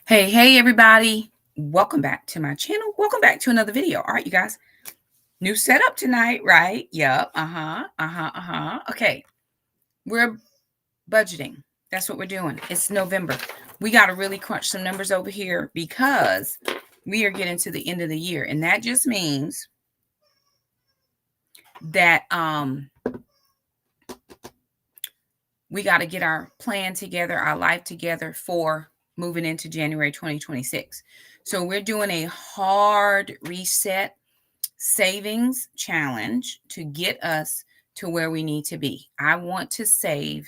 Hey, everybody. Welcome back to my channel. Welcome back to another video. All right, you guys. New setup tonight, right? Yep. Okay. We're budgeting. That's what we're doing. It's November. We got to really crunch some numbers over here because we are getting to the end of the year. And that just means that we got to get our plan together, our life together for moving into January 2026. So we're doing a hard reset savings challenge to get us to where we need to be. I want to save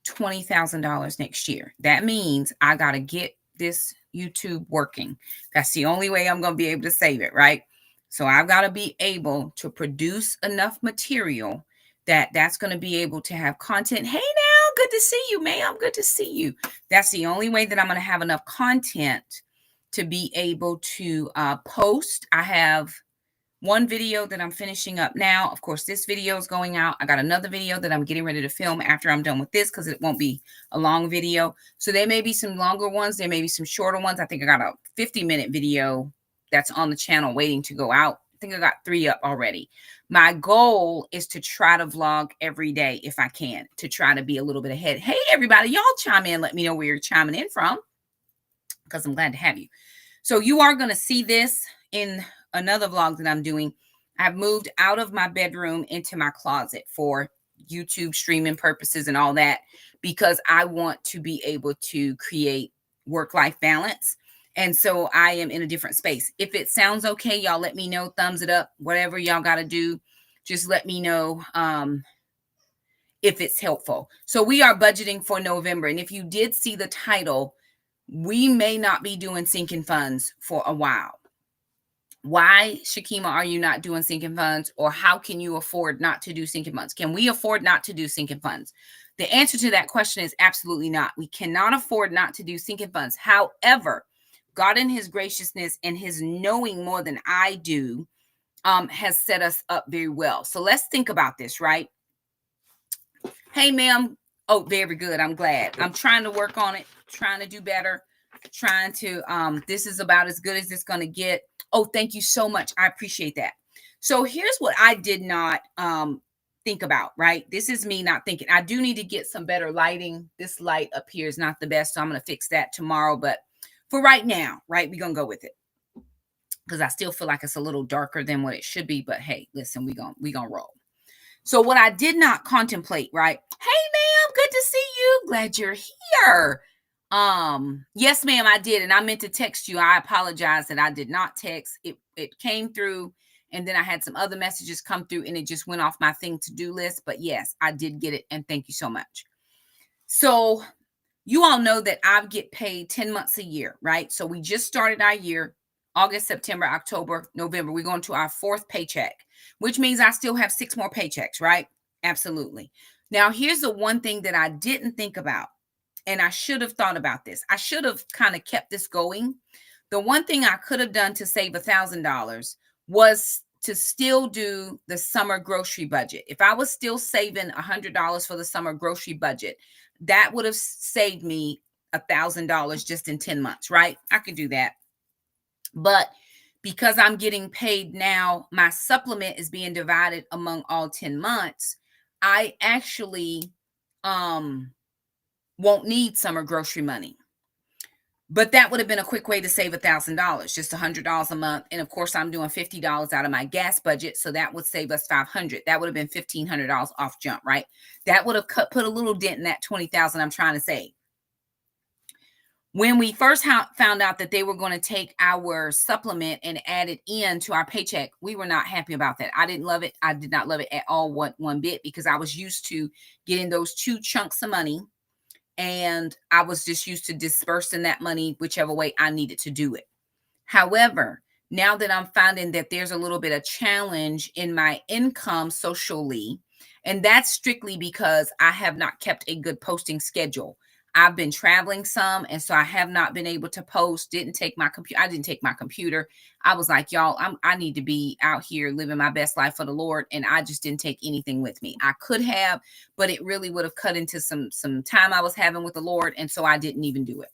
$20,000 next year. That means I got to get this YouTube working. That's the only way I'm going to be able to save it, right? So I've got to be able to produce enough material that's going to be able to have content. Hey now, good to see you, ma'am. Good to see you. That's the only way that I'm going to have enough content to be able to post. I have one video that I'm finishing up now. Of course, this video is going out. I got another video that I'm getting ready to film after I'm done with this because it won't be a long video. So there may be some longer ones. There may be some shorter ones. I think I got a 50-minute video that's on the channel waiting to go out. I think I got 3 up already. My goal is to try to vlog every day if I can, to try to be a little bit ahead. Hey, everybody, y'all chime in. Let me know where you're chiming in from because I'm glad to have you. So you are going to see this in another vlog that I'm doing. I've moved out of my bedroom into my closet for YouTube streaming purposes and all that because I want to be able to create work-life balance. And so I am in a different space. If it sounds okay, y'all let me know. Thumbs it up. Whatever y'all got to do, just let me know if it's helpful. So we are budgeting for November. And if you did see the title, we may not be doing sinking funds for a while. Why, Shakima, are you not doing sinking funds? Or how can you afford not to do sinking funds? Can we afford not to do sinking funds? The answer to that question is absolutely not. We cannot afford not to do sinking funds. However, God in his graciousness and his knowing more than I do has set us up very well. So let's think about this, right? Hey, ma'am. Oh, very good. I'm glad. I'm trying to work on it, trying to do better, trying to, this is about as good as it's going to get. Oh, thank you so much. I appreciate that. So here's what I did not think about, right? This is me not thinking. I do need to get some better lighting. This light up here is not the best, so I'm going to fix that tomorrow. But for right now, right, we're going to go with it because I still feel like it's a little darker than what it should be. But hey, listen, we gonna roll. So what I did not contemplate, right? Hey, ma'am, good to see you. Glad you're here. Yes, ma'am, I did. And I meant to text you. I apologize that I did not text. It came through and then I had some other messages come through and it just went off my thing to-do list. But yes, I did get it. And thank you so much. So you all know that I get paid 10 months a year, right? So we just started our year, August, September, October, November. We're going to our 4th paycheck, which means I still have 6 more paychecks, right? Absolutely. Now, here's the one thing that I didn't think about, and I should have thought about this. I should have kind of kept this going. The one thing I could have done to save $1,000 was to still do the summer grocery budget. If I was still saving $100 for the summer grocery budget, that would have saved me $1,000 just in 10 months, right? I could do that. But because I'm getting paid now, my supplement is being divided among all 10 months. I actually won't need summer grocery money. But that would have been a quick way to save $1,000, just $100 a month. And of course, I'm doing $50 out of my gas budget. So that would save us $500. That would have been $1,500 off jump, right? That would have put a little dent in that $20,000 I'm trying to save. When we first found out that they were going to take our supplement and add it into our paycheck, we were not happy about that. I didn't love it. I did not love it at all, one bit, because I was used to getting those 2 chunks of money. And I was just used to dispersing that money whichever way I needed to do it. However, now that I'm finding that there's a little bit of challenge in my income socially, and that's strictly because I have not kept a good posting schedule. I've been traveling some, and so I have not been able to post. I didn't take my computer. I was like, y'all, I need to be out here living my best life for the Lord, and I just didn't take anything with me. I could have, but it really would have cut into some time I was having with the Lord, and so I didn't even do it.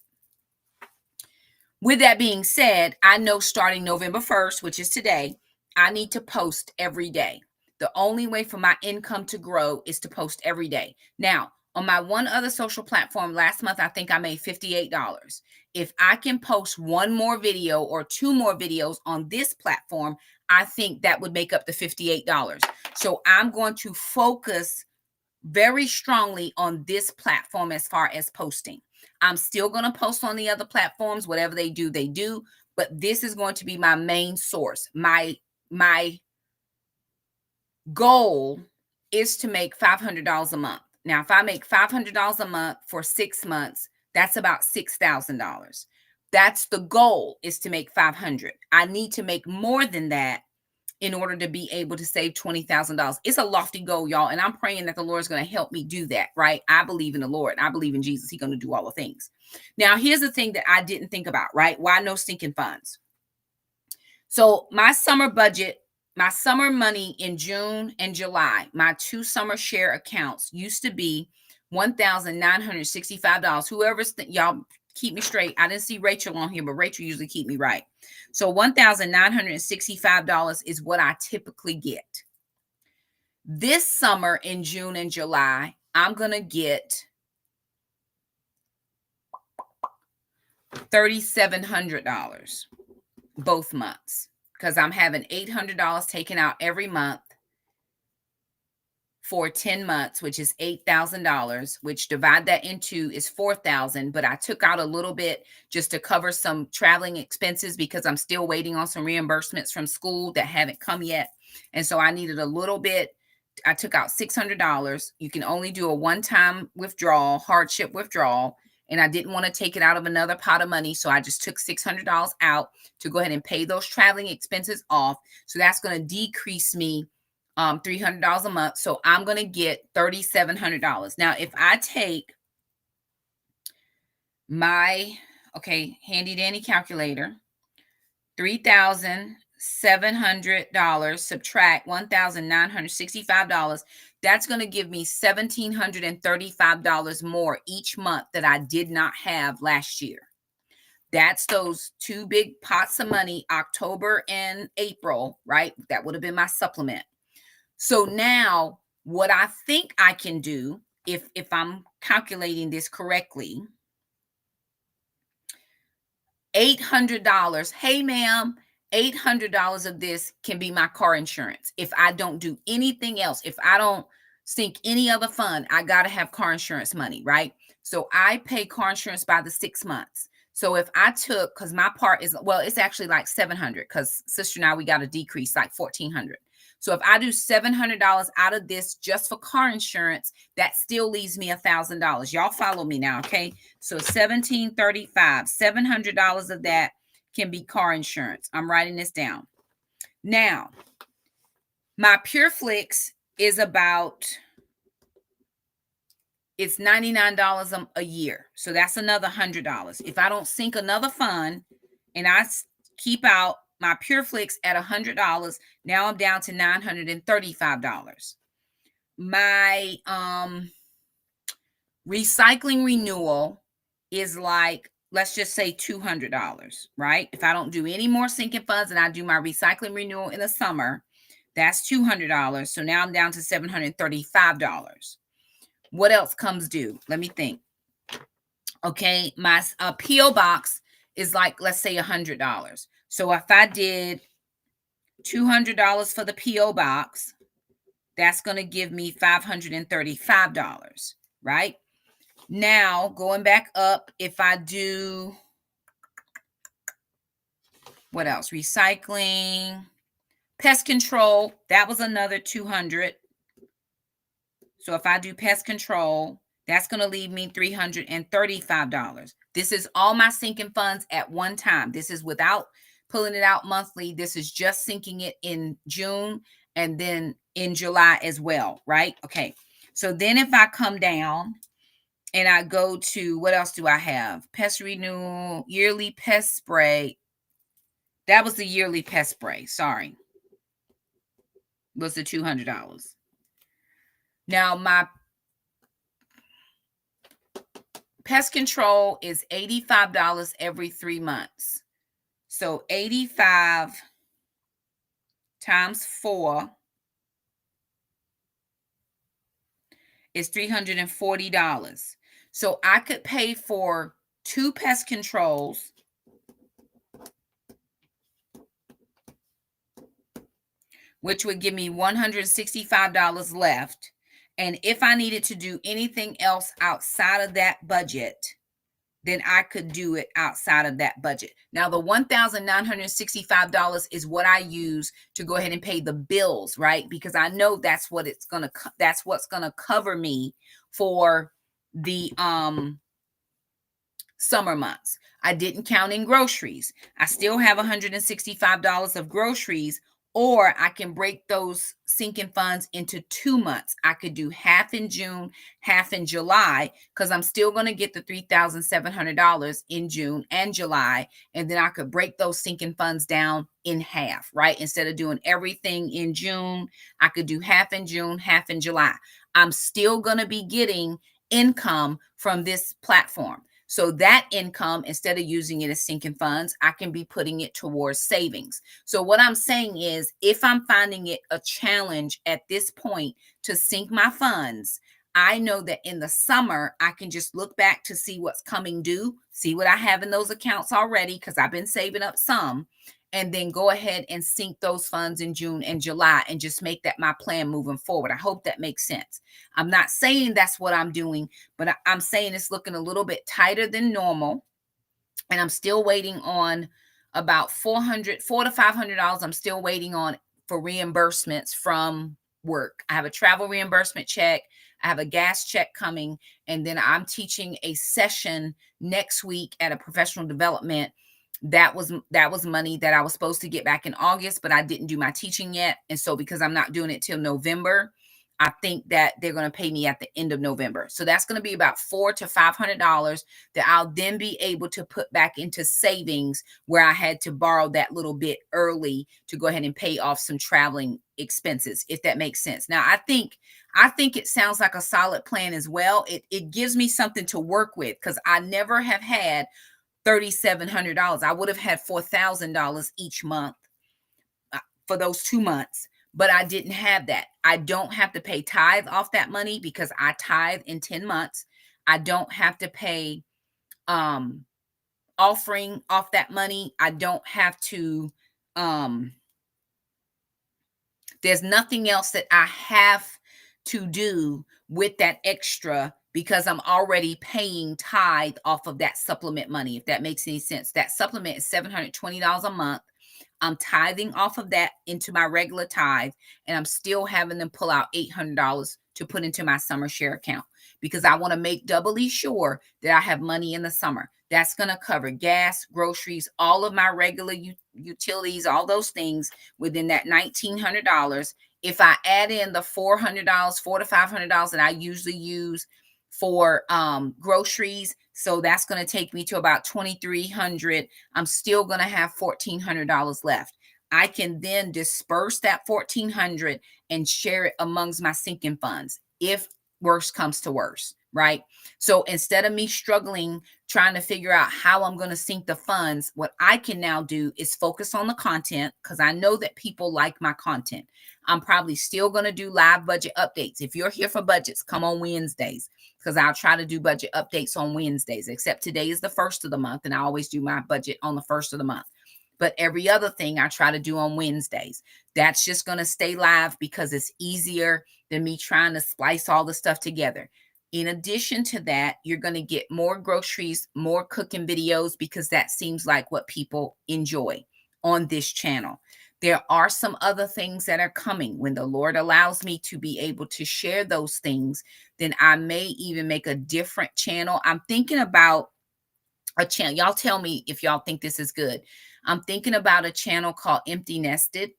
With that being said, I know starting November 1st, which is today, I need to post every day. The only way for my income to grow is to post every day. Now, on my one other social platform last month, I think I made $58. If I can post one more video or two more videos on this platform, I think that would make up the $58. So I'm going to focus very strongly on this platform as far as posting. I'm still going to post on the other platforms. Whatever they do, they do. But this is going to be my main source. My goal is to make $500 a month. Now, if I make $500 a month for 6 months, that's about $6,000. That's the goal, is to make 500. I need to make more than that in order to be able to save $20,000. It's a lofty goal, y'all. And I'm praying that the Lord's going to help me do that, right? I believe in the Lord. I believe in Jesus. He's going to do all the things. Now, here's the thing that I didn't think about, right? Why no sinking funds? So my summer budget, my summer money in June and July, my 2 summer share accounts used to be $1,965. Whoever's, y'all keep me straight. I didn't see Rachel on here, but Rachel usually keep me right. So $1,965 is what I typically get. This summer in June and July, I'm going to get $3,700 both months, because I'm having $800 taken out every month for 10 months, which is $8,000, which divide that into is 4,000. But I took out a little bit just to cover some traveling expenses because I'm still waiting on some reimbursements from school that haven't come yet. And so I needed a little bit. I took out $600. You can only do a one-time withdrawal, hardship withdrawal. And I didn't want to take it out of another pot of money. So I just took $600 out to go ahead and pay those traveling expenses off. So that's going to decrease me $300 a month. So I'm going to get $3,700. Now, if I take my, handy dandy calculator, $3,700 subtract $1,965, that's going to give me $1,735 more each month that I did not have last year. That's those 2 big pots of money, October and April, right? That would have been my supplement. So now what I think I can do, if I'm calculating this correctly, $800. Hey, ma'am, $800 of this can be my car insurance. If I don't do anything else, if I don't sink any other fund, I got to have car insurance money, right? So I pay car insurance by the 6 months. So if I took, because my part is, well, it's actually like $700, because sister and I, we got a decrease like $1,400. So if I do $700 out of this just for car insurance, that still leaves me $1,000. Y'all follow me now, okay? So $1,735, $700 of that can be car insurance. I'm writing this down. Now, my PureFlix is about, it's $99 a year. So that's another $100. If I don't sink another fund and I keep out my PureFlix at $100, now I'm down to $935. My recycling renewal is like, let's just say $200, right? If I don't do any more sinking funds and I do my recycling renewal in the summer, that's $200. So now I'm down to $735. What else comes due? Let me think. Okay, my P.O. box is like, let's say $100. So if I did $200 for the P.O. box, that's going to give me $535, right? Now, going back up, if I do, what else? Recycling, pest control, that was another $200. So if I do pest control, that's going to leave me $335. This is all my sinking funds at one time. This is without pulling it out monthly. This is just sinking it in June and then in July as well, right? Okay. So then if I come down and I go to, what else do I have? Pest renewal, yearly pest spray. That was the yearly pest spray. Sorry. Was the $200. Now my Pest control is $85 every 3 months. So 85 times 4 is $340. So I could pay for 2 pest controls, which would give me $165 left. And if I needed to do anything else outside of that budget, then I could do it outside of that budget. Now, the $1,965 is what I use to go ahead and pay the bills, right? Because I know that's what's going to cover me for the summer months. I didn't count in groceries. I still have $165 of groceries, or I can break those sinking funds into 2 months. I could do half in June, half in July, because I'm still going to get the $3,700 in June and July. And then I could break those sinking funds down in half, right? Instead of doing everything in June, I could do half in June, half in July. I'm still going to be getting income from this platform. So that income, instead of using it as sinking funds, I can be putting it towards savings. So what I'm saying is, if I'm finding it a challenge at this point to sink my funds, I know that in the summer, I can just look back to see what's coming due, see what I have in those accounts already, because I've been saving up some, and then go ahead and sink those funds in June and July and just make that my plan moving forward. I hope that makes sense. I'm not saying that's what I'm doing, but I'm saying it's looking a little bit tighter than normal. And I'm still waiting on about $400 to $500. I'm still waiting on for reimbursements from work. I have a travel reimbursement check. I have a gas check coming. And then I'm teaching a session next week at a professional development. That was money that I was supposed to get back in August, but I didn't do my teaching yet. And so because I'm not doing it till November, I think that they're going to pay me at the end of November. So that's going to be about $400 to $500 that I'll then be able to put back into savings, where I had to borrow that little bit early to go ahead and pay off some traveling expenses, if that makes sense. Now, I think it sounds like a solid plan as well. It gives me something to work with, because I never have had $3,700. I would have had $4,000 each month for those 2 months, but I didn't have that. I don't have to pay tithe off that money because I tithe in 10 months. I don't have to pay offering off that money. I don't have to there's nothing else that I have to do with that extra, because I'm already paying tithe off of that supplement money, if that makes any sense. That supplement is $720 a month. I'm tithing off of that into my regular tithe, and I'm still having them pull out $800 to put into my summer share account, because I want to make doubly sure that I have money in the summer. That's going to cover gas, groceries, all of my regular utilities, all those things within that $1,900. If I add in the $400, $400 to $500 that I usually use for groceries, so that's going to take me to about $2,300. I'm still going to have $1,400 left. I can then disperse that $1,400 and share it amongst my sinking funds if worse comes to worse, right? So instead of me struggling trying to figure out how I'm going to sink the funds, what I can now do is focus on the content, because I know that people like my content. I'm probably still going to do live budget updates. If you're here for budgets, come on Wednesdays, because I'll try to do budget updates on Wednesdays, except today is the first of the month, and I always do my budget on the first of the month. But every other thing I try to do on Wednesdays. That's just going to stay live because it's easier than me trying to splice all the stuff together. In addition to that, you're going to get more groceries, more cooking videos, because that seems like what people enjoy on this channel. There are some other things that are coming. When the Lord allows me to be able to share those things, then I may even make a different channel. I'm thinking about a channel. Y'all tell me if y'all think this is good. I'm thinking about a channel called Empty Nested,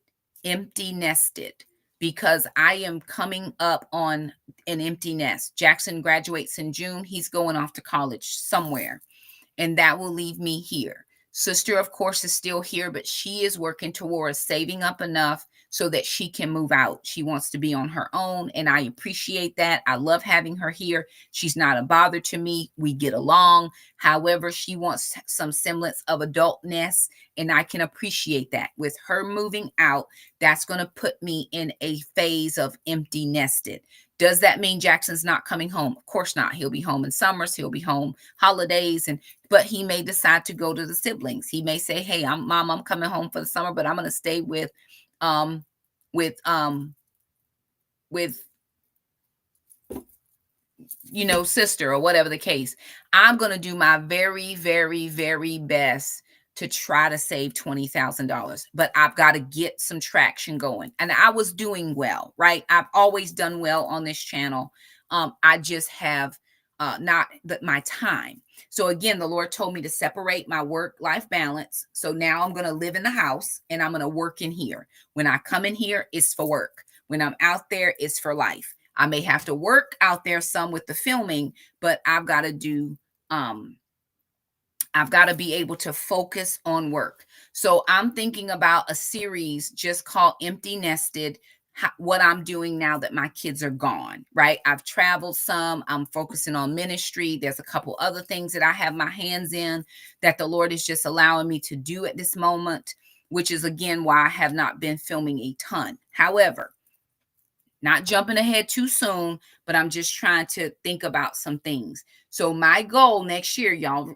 because I am coming up on an empty nest. Jackson graduates in June. He's going off to college somewhere, and that will leave me here. Sister, of course, is still here, but she is working towards saving up enough so that she can move out. She wants to be on her own, and I appreciate that. I love having her here. She's not a bother to me. We get along. However, she wants some semblance of adultness, and I can appreciate that. With her moving out, that's going to put me in a phase of empty nested. Does that mean Jackson's not coming home? Of course not. He'll be home in summers. He'll be home holidays, but he may decide to go to the siblings. He may say, "Hey, I'm coming home for the summer, but I'm going to stay um with um with sister," or whatever the case. I'm going to do my very, very, very best to try to save $20,000, but I've got to get some traction going. And I was doing well, right? I've always done well on this channel. I just have not my time. So again, the Lord told me to separate my work-life balance. So now I'm going to live in the house and I'm going to work in here. When I come in here, it's for work. When I'm out there, it's for life. I may have to work out there some with the filming, but I've got to be able to focus on work. So I'm thinking about a series just called Empty Nested, what I'm doing now that my kids are gone, right? I've traveled some. I'm focusing on ministry. There's a couple other things that I have my hands in that the Lord is just allowing me to do at this moment, which is again why I have not been filming a ton. However, not jumping ahead too soon, but I'm just trying to think about some things. So my goal next year, y'all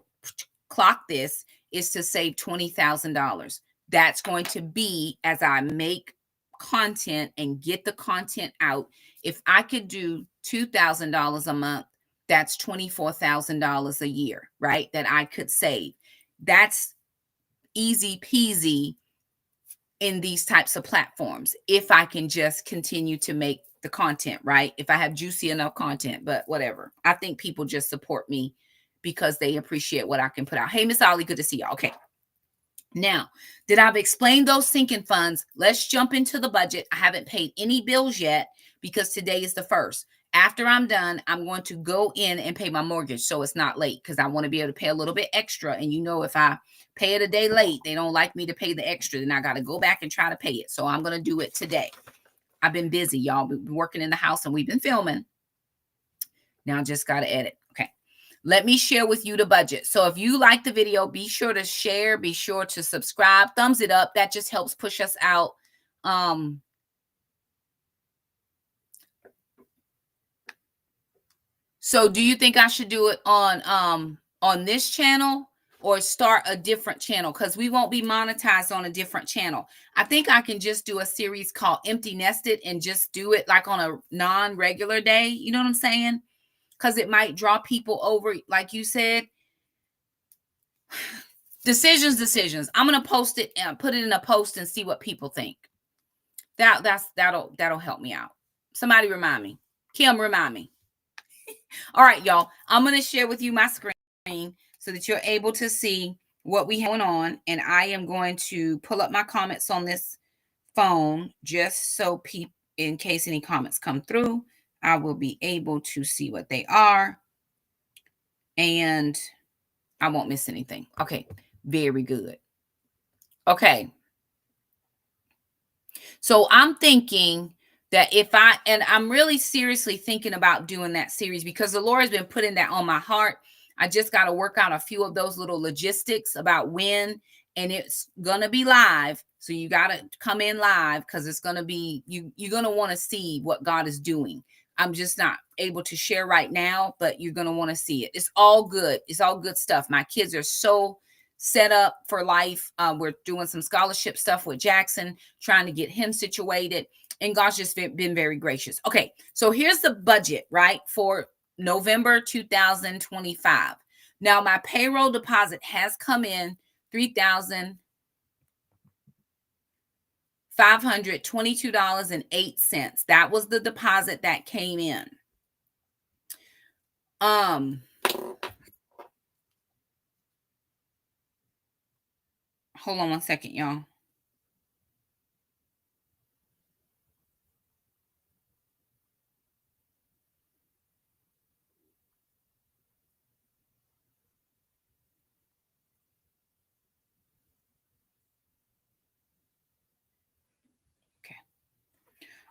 clock this, is to save $20,000. That's going to be as I make content and get the content out. If I could do $2,000 a month, that's $24,000 a year, right? That I could save. That's easy peasy in these types of platforms if I can just continue to make the content, right? If I have juicy enough content, but whatever. I think people just support me because they appreciate what I can put out. Hey, Miss Ollie, good to see y'all. Okay. Now, did I've explained those sinking funds? Let's jump into the budget. I haven't paid any bills yet because today is the 1st. After I'm done, I'm going to go in and pay my mortgage so it's not late because I want to be able to pay a little bit extra. And if I pay it a day late, they don't like me to pay the extra. Then I got to go back and try to pay it. So I'm going to do it today. I've been busy, y'all. We've been working in the house and we've been filming. Now I just got to edit. Okay. Let me share with you the budget. So if you like the video, be sure to share, be sure to subscribe, thumbs it up. That just helps push us out. So do you think I should do it on this channel or start a different channel? Because we won't be monetized on a different channel. I think I can just do a series called Empty Nested and just do it like on a non-regular day. You know what I'm saying? Because it might draw people over, like you said. Decisions. I'm gonna post it and put it in a post and see what people think. That'll help me out. Somebody remind me. Kim, remind me. All right, y'all. I'm going to share with you my screen so that you're able to see what we have going on. And I am going to pull up my comments on this phone just so people, in case any comments come through, I will be able to see what they are. And I won't miss anything. Okay. Very good. Okay. So I'm thinking that I'm really seriously thinking about doing that series because the Lord has been putting that on my heart. I just got to work out a few of those little logistics about when, and it's going to be live. So you got to come in live because it's going to be, you're going to want to see what God is doing. I'm just not able to share right now, but you're going to want to see it. It's all good. It's all good stuff. My kids are so set up for life. We're doing some scholarship stuff with Jackson, trying to get him situated. And God's just been very gracious. Okay, so here's the budget, right, for November 2025. Now, my payroll deposit has come in $3,522.08. That was the deposit that came in. Hold on one second, y'all.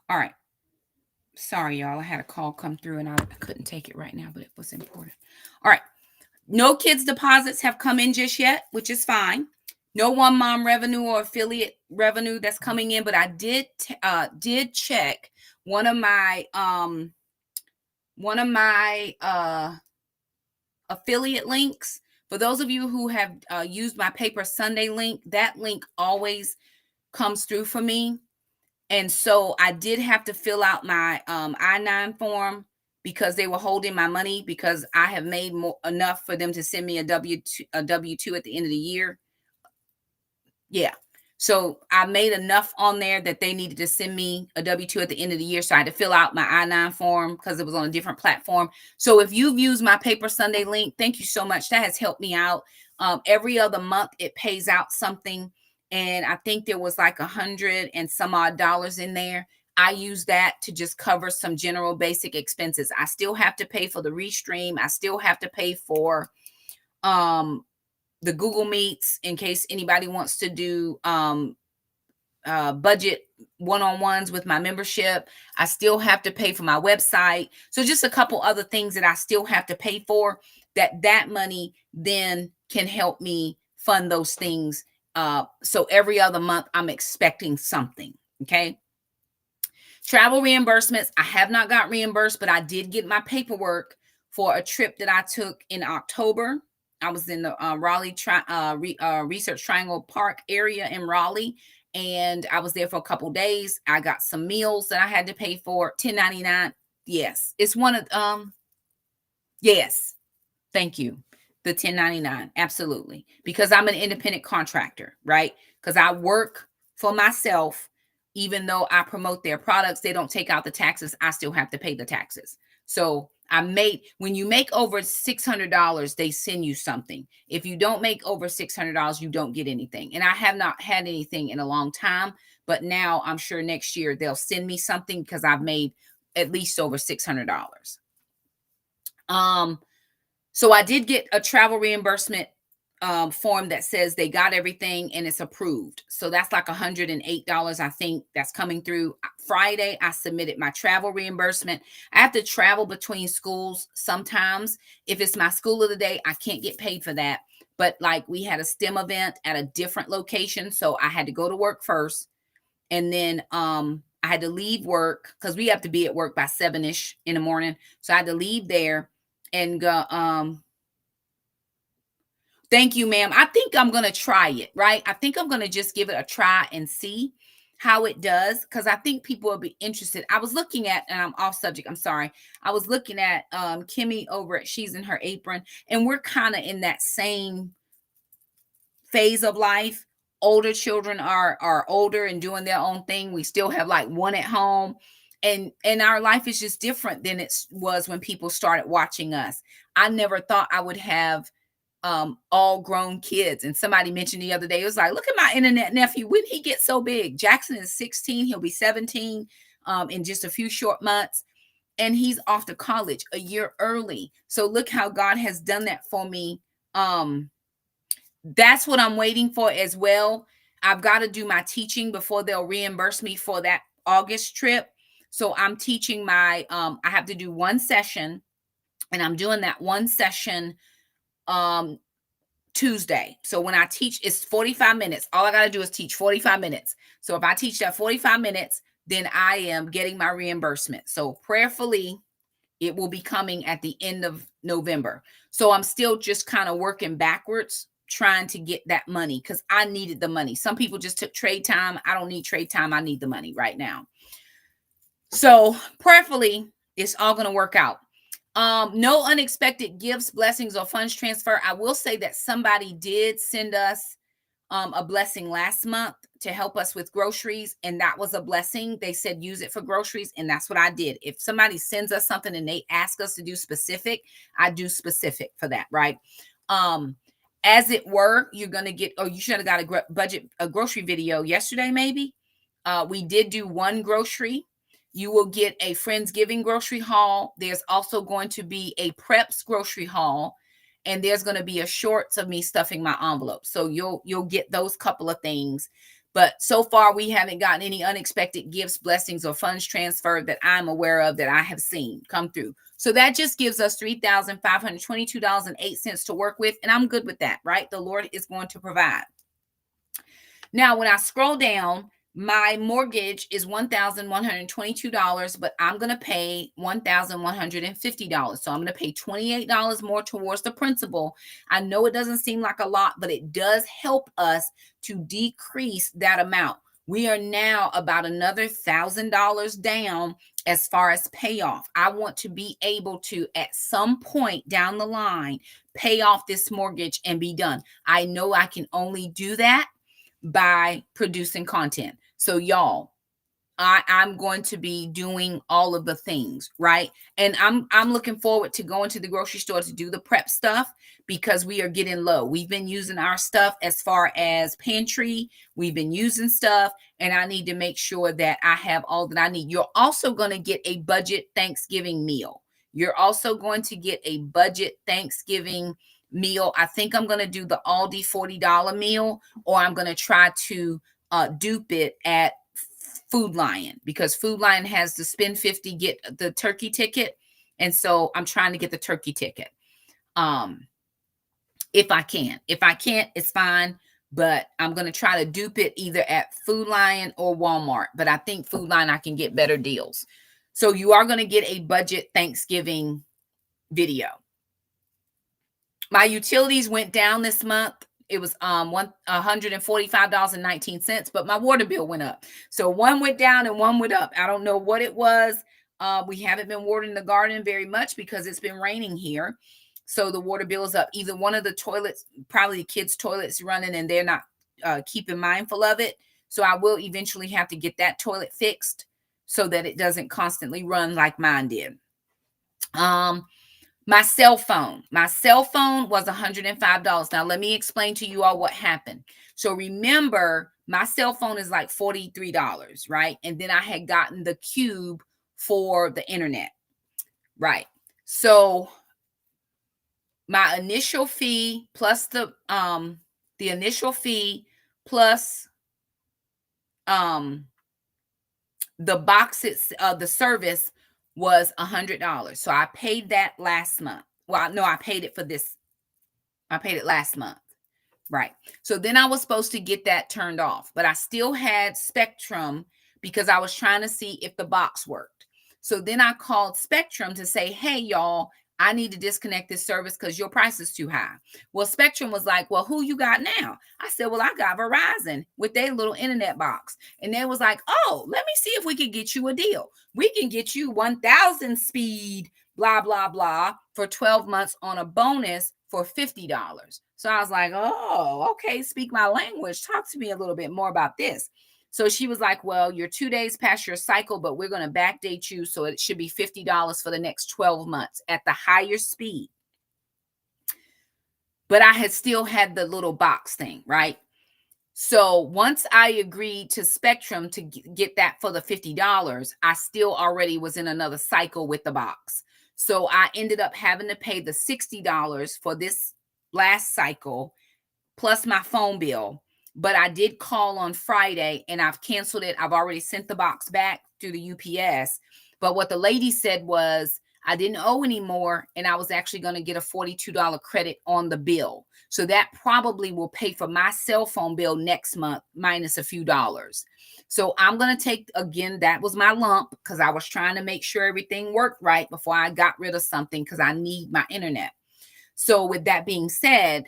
All right. Sorry, y'all. I had a call come through and I couldn't take it right now, but it was important. All right. No kids deposits have come in just yet, which is fine. No one mom revenue or affiliate revenue that's coming in, but I did check one of my affiliate links. For those of you who have used my Paper Sunday link, that link always comes through for me. And so I did have to fill out my I-9 form because they were holding my money because I have made enough for them to send me a W-2 at the end of the year. Yeah. So I made enough on there that they needed to send me a W-2 at the end of the year. So I had to fill out my I-9 form because it was on a different platform. So if you've used my Paper Sunday link, thank you so much. That has helped me out. Every other month it pays out something. And I think there was like $100 and some odd in there. I use that to just cover some general basic expenses. I still have to pay for the restream. I still have to pay for the Google Meets in case anybody wants to do budget one-on-ones with my membership. I still have to pay for my website. So just a couple other things that I still have to pay for that money then can help me fund those things. So every other month I'm expecting something. Okay. Travel reimbursements. I have not got reimbursed, but I did get my paperwork for a trip that I took in October. I was in the Raleigh Research Triangle Park area in Raleigh, and I was there for a couple days. I got some meals that I had to pay for. $10.99. Yes, it's one of yes. Thank you. The 1099. Absolutely. Because I'm an independent contractor, right? Because I work for myself. Even though I promote their products, they don't take out the taxes. I still have to pay the taxes. So when you make over $600, they send you something. If you don't make over $600, you don't get anything. And I have not had anything in a long time, but now I'm sure next year they'll send me something because I've made at least over $600. So I did get a travel reimbursement form that says they got everything and it's approved. So that's like $108, I think, that's coming through. Friday, I submitted my travel reimbursement. I have to travel between schools sometimes. If it's my school of the day, I can't get paid for that. But like we had a STEM event at a different location, so I had to go to work first. And then I had to leave work because we have to be at work by 7-ish in the morning. So I had to leave there and go, thank you, ma'am. I think I'm going to try it, right? I think I'm going to just give it a try and see how it does because I think people will be interested. I was looking at, and I'm off subject, I'm sorry. I was looking at Kimmy over at She's in Her Apron, and we're kind of in that same phase of life. Older children are older and doing their own thing. We still have like one at home. And our life is just different than it was when people started watching us. I never thought I would have all grown kids. And somebody mentioned the other day, it was like, look at my internet nephew. When he gets so big, Jackson is 16. He'll be 17 in just a few short months. And he's off to college a year early. So look how God has done that for me. That's what I'm waiting for as well. I've got to do my teaching before they'll reimburse me for that August trip. So I'm teaching I have to do one session, and I'm doing that one session Tuesday. So when I teach, it's 45 minutes. All I got to do is teach 45 minutes. So if I teach that 45 minutes, then I am getting my reimbursement. So prayerfully, it will be coming at the end of November. So I'm still just kind of working backwards, trying to get that money because I needed the money. Some people just took trade time. I don't need trade time. I need the money right now. So prayerfully, it's all going to work out. No unexpected gifts, blessings, or funds transfer. I will say that somebody did send us a blessing last month to help us with groceries, and that was a blessing. They said use it for groceries, and that's what I did. If somebody sends us something and they ask us to do specific, I do specific for that, right? As it were, you're gonna get, oh, you should have got a grocery video yesterday, maybe. We did do one grocery. You will get a Friendsgiving grocery haul. There's also going to be a Preps grocery haul, and there's going to be a shorts of me stuffing my envelope. So you'll get those couple of things. But so far, we haven't gotten any unexpected gifts, blessings, or funds transferred that I'm aware of that I have seen come through. So that just gives us $3,522.08 to work with. And I'm good with that, right? The Lord is going to provide. Now, when I scroll down, my mortgage is $1,122, but I'm going to pay $1,150. So I'm going to pay $28 more towards the principal. I know it doesn't seem like a lot, but it does help us to decrease that amount. We are now about another $1,000 down as far as payoff. I want to be able to, at some point down the line, pay off this mortgage and be done. I know I can only do that by producing content. So y'all, I'm going to be doing all of the things, right? And I'm looking forward to going to the grocery store to do the prep stuff because we are getting low. We've been using our stuff as far as Pantry. We've been using stuff, and I need to make sure that I have all that I need. You're also going to get a budget Thanksgiving meal. You're also going to get a budget Thanksgiving meal. I think I'm going to do the Aldi $40 meal, or I'm going to try to dupe it at Food Lion, because Food Lion has the spend 50, get the turkey ticket. And so I'm trying to get the turkey ticket. If I can. If I can't, it's fine. But I'm going to try to dupe it either at Food Lion or Walmart. But I think Food Lion, I can get better deals. So you are going to get a budget Thanksgiving video. My utilities went down this month. It was $145.19, but my water bill went up. So one went down and one went up. I don't know what it was. We haven't been watering the garden very much because it's been raining here. So the water bill is up. Either one of the toilets, probably the kids' toilets running, and they're not keeping mindful of it. So I will eventually have to get that toilet fixed so that it doesn't constantly run like mine did. My cell phone was $105. Now, let me explain to you all what happened. So remember, my cell phone is like $43, right? And then I had gotten the cube for the internet, right? So my initial fee plus the initial fee plus the boxes, the service was $100. So I paid that last month. Well, no, I paid it for this. I paid it last month. Right. So then I was supposed to get that turned off, but I still had Spectrum because I was trying to see if the box worked. So then I called Spectrum to say, hey, y'all, I need to disconnect this service because your price is too high. Well, Spectrum was like, well, who you got now? I said, well, I got Verizon with their little internet box. And they was like, oh, let me see if we can get you a deal. We can get you 1,000 speed, blah, blah, blah, for 12 months on a bonus for $50. So I was like, oh, okay, speak my language. Talk to me a little bit more about this. So she was like, well, you're 2 days past your cycle, but we're going to backdate you. So it should be $50 for the next 12 months at the higher speed. But I had still had the little box thing, right? So once I agreed to Spectrum to get that for the $50, I still already was in another cycle with the box. So I ended up having to pay the $60 for this last cycle plus my phone bill. But I did call on Friday and I've canceled it. I've already sent the box back through the UPS. But what the lady said was I didn't owe anymore, and I was actually going to get a $42 credit on the bill. So that probably will pay for my cell phone bill next month minus a few dollars. So I'm going to take, again, that was my lump because I was trying to make sure everything worked right before I got rid of something because I need my internet. So with that being said,